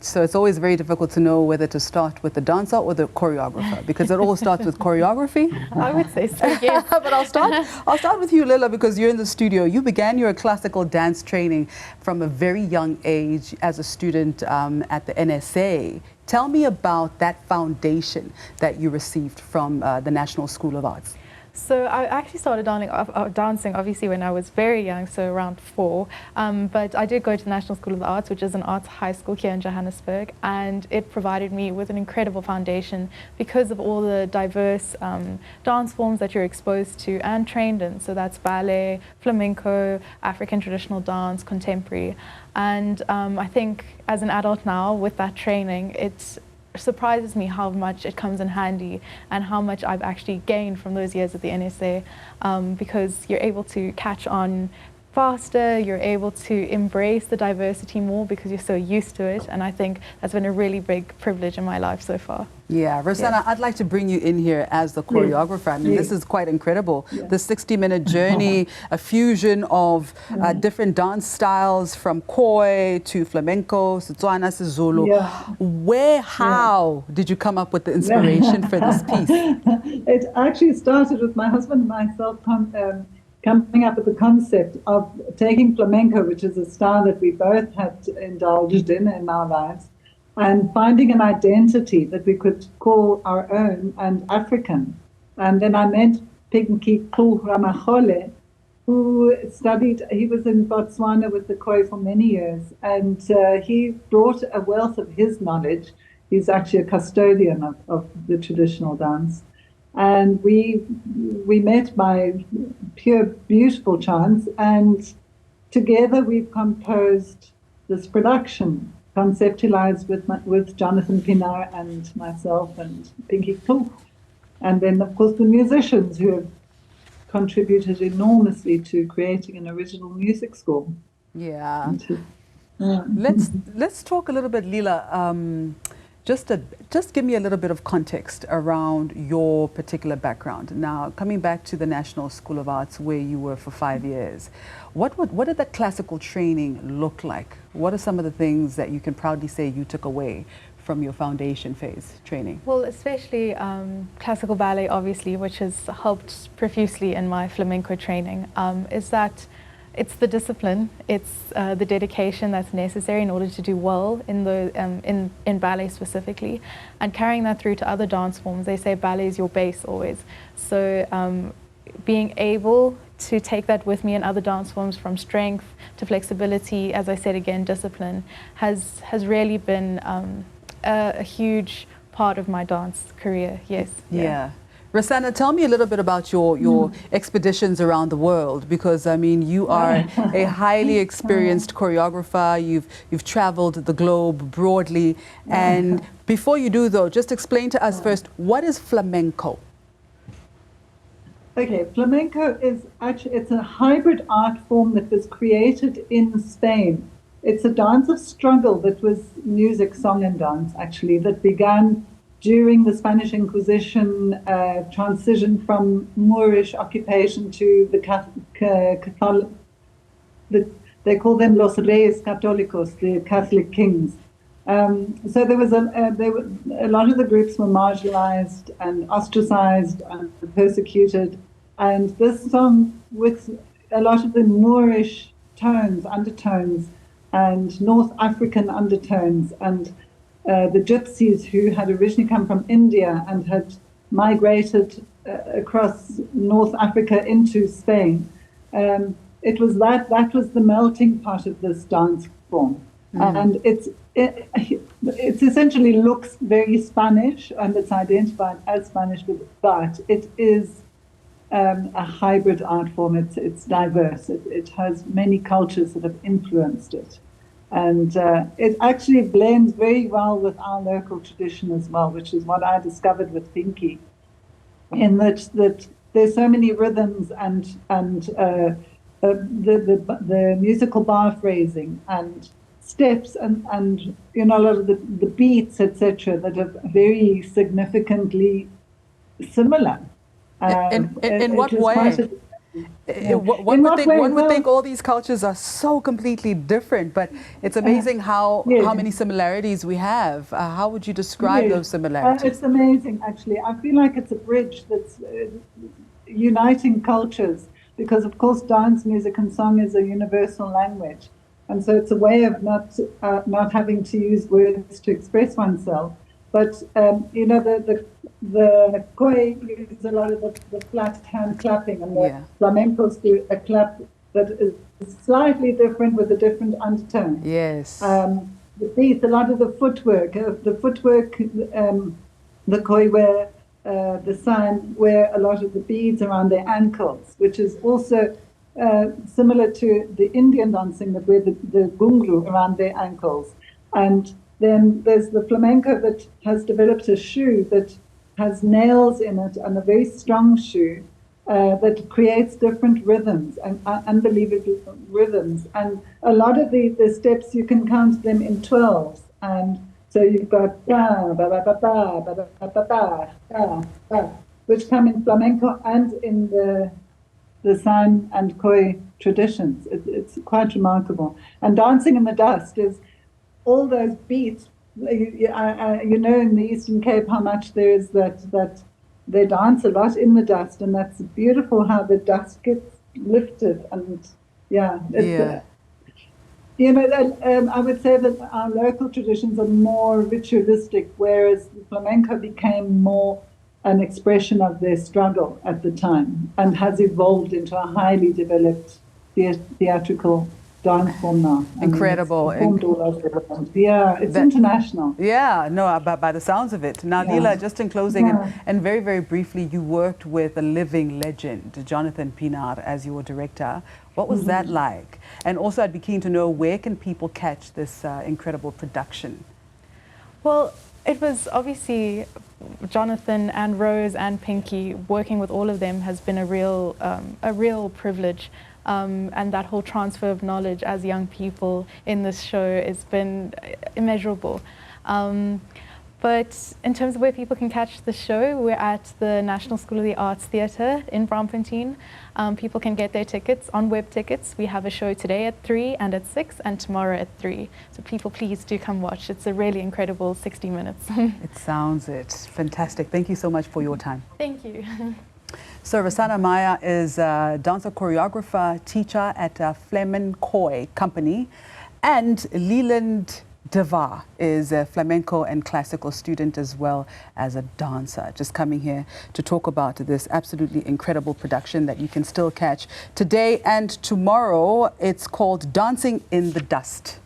So it's always very difficult to know whether to start with the dancer or the choreographer, because it all starts with choreography. I would say so, yes. But I'll start with you, Leela, because you're in the studio. You began your classical dance training from a very young age as a student at the NSA. Tell me about that foundation that you received from the National School of Arts. So I actually started dancing obviously when I was very young, so around 4. But I did go to the National School of the Arts, which is an arts high school here in Johannesburg, and it provided me with an incredible foundation because of all the diverse dance forms that you're exposed to and trained in. So that's ballet, flamenco, African traditional dance, contemporary. And I think as an adult now, with that training, it surprises me how much it comes in handy and how much I've actually gained from those years at the NSA, because you're able to catch on faster, you're able to embrace the diversity more because you're so used to it, and I think that's been a really big privilege in my life so far. Yeah, Rosana, I'd like to bring you in here as the choreographer. I mean, this is quite incredible. The 60-minute journey, a fusion of different dance styles from Khoi to Flamenco, Tswana and Zulu. How did you come up with the inspiration for this piece? It actually started with my husband and myself coming up with the concept of taking flamenco, which is a style that we both had indulged in our lives, and finding an identity that we could call our own and African. And then I met Pinky Ramagole, who studied, he was in Botswana with the Khoi for many years, and he brought a wealth of his knowledge. He's actually a custodian of the traditional dance. And we met by pure beautiful chance, and together we've composed this production, conceptualized with Jonathan Pienaar and myself and Pinky. And then, of course, the musicians who have contributed enormously to creating an original music score. Yeah. Let's talk a little bit, Leela. Just give me a little bit of context around your particular background. Now, coming back to the National School of Arts where you were for 5 years, what did the classical training look like? What are some of the things that you can proudly say you took away from your foundation phase training? Well, especially classical ballet, obviously, which has helped profusely in my flamenco training, is that it's the discipline, it's the dedication that's necessary in order to do well in ballet specifically, and carrying that through to other dance forms. They say ballet is your base always. So being able to take that with me in other dance forms, from strength to flexibility, as I said again, discipline, has really been a huge part of my dance career, yes. Yeah. Rosana, tell me a little bit about your expeditions around the world, because I mean you are a highly experienced choreographer. You've traveled the globe broadly, and before you do though, just explain to us first, what is flamenco? Okay, flamenco is actually, it's a hybrid art form that was created in Spain. It's a dance of struggle that was music, song and dance actually, that began during the Spanish Inquisition, transition from Moorish occupation to the Catholic, they call them los reyes católicos, the Catholic kings. So there was a lot of the groups were marginalized and ostracized and persecuted. And this song, with a lot of the Moorish tones, undertones, and North African undertones, and the gypsies who had originally come from India and had migrated across North Africa into Spain. It was that was the melting pot of this dance form. And it essentially looks very Spanish, and it's identified as Spanish, but it is a hybrid art form. It's diverse. It has many cultures that have influenced it. And it actually blends very well with our local tradition as well, which is what I discovered with Pinky, in that there's so many rhythms and the musical bar phrasing and steps and you know, a lot of the beats, etc., that are very significantly similar. In what way? One would think all these cultures are so completely different, but it's amazing how many similarities we have. How would you describe those similarities? It's amazing, actually. I feel like it's a bridge that's uniting cultures, because, of course, dance, music, and song is a universal language. And so it's a way of not having to use words to express oneself. But, you know, the Khoi use a lot of the flat hand clapping, and the flamencos do a clap that is slightly different with a different undertone. Yes. The beats, a lot of the footwork, the Khoi wear, the San wear a lot of the beads around their ankles, which is also similar to the Indian dancing that wear the gungru around their ankles. And then there's the flamenco that has developed a shoe that has nails in it, and a very strong shoe that creates different rhythms, and unbelievable rhythms. And a lot of the steps, you can count them in 12s. And so you've got ba, ba, ba, ba, ba, ba, ba, ba, ba, ba, ba, which come in flamenco and in the San and Khoi traditions. It's quite remarkable. And dancing in the dust is all those beats. You know, in the Eastern Cape how much there is that they dance a lot in the dust, and that's beautiful how the dust gets lifted. And you know, I would say that our local traditions are more ritualistic, whereas the flamenco became more an expression of their struggle at the time, and has evolved into a highly developed theatrical dance form now. Incredible. I mean, it's all over the world. Yeah, it's international. Yeah, no, by the sounds of it. Now, Leela, just in closing, and very, very briefly, you worked with a living legend, Jonathan Pienaar, as your director. What was that like? And also, I'd be keen to know, where can people catch this incredible production? Well, it was obviously Jonathan and Rose and Pinky. Working with all of them has been a real privilege. And that whole transfer of knowledge as young people in this show has been immeasurable. But in terms of where people can catch the show, we're at the National School of the Arts Theatre in Braamfontein. People can get their tickets on web tickets. We have a show today at 3 and at 6 and tomorrow at 3. So people, please do come watch. It's a really incredible 60 minutes. It sounds fantastic. Thank you so much for your time. Thank you. So Rosana Maya is a dancer choreographer, teacher at Flamenkhoi company, and Leela-Lind Devar is a flamenco and classical student as well as a dancer. Just coming here to talk about this absolutely incredible production that you can still catch today and tomorrow. It's called Dancing in the Dust.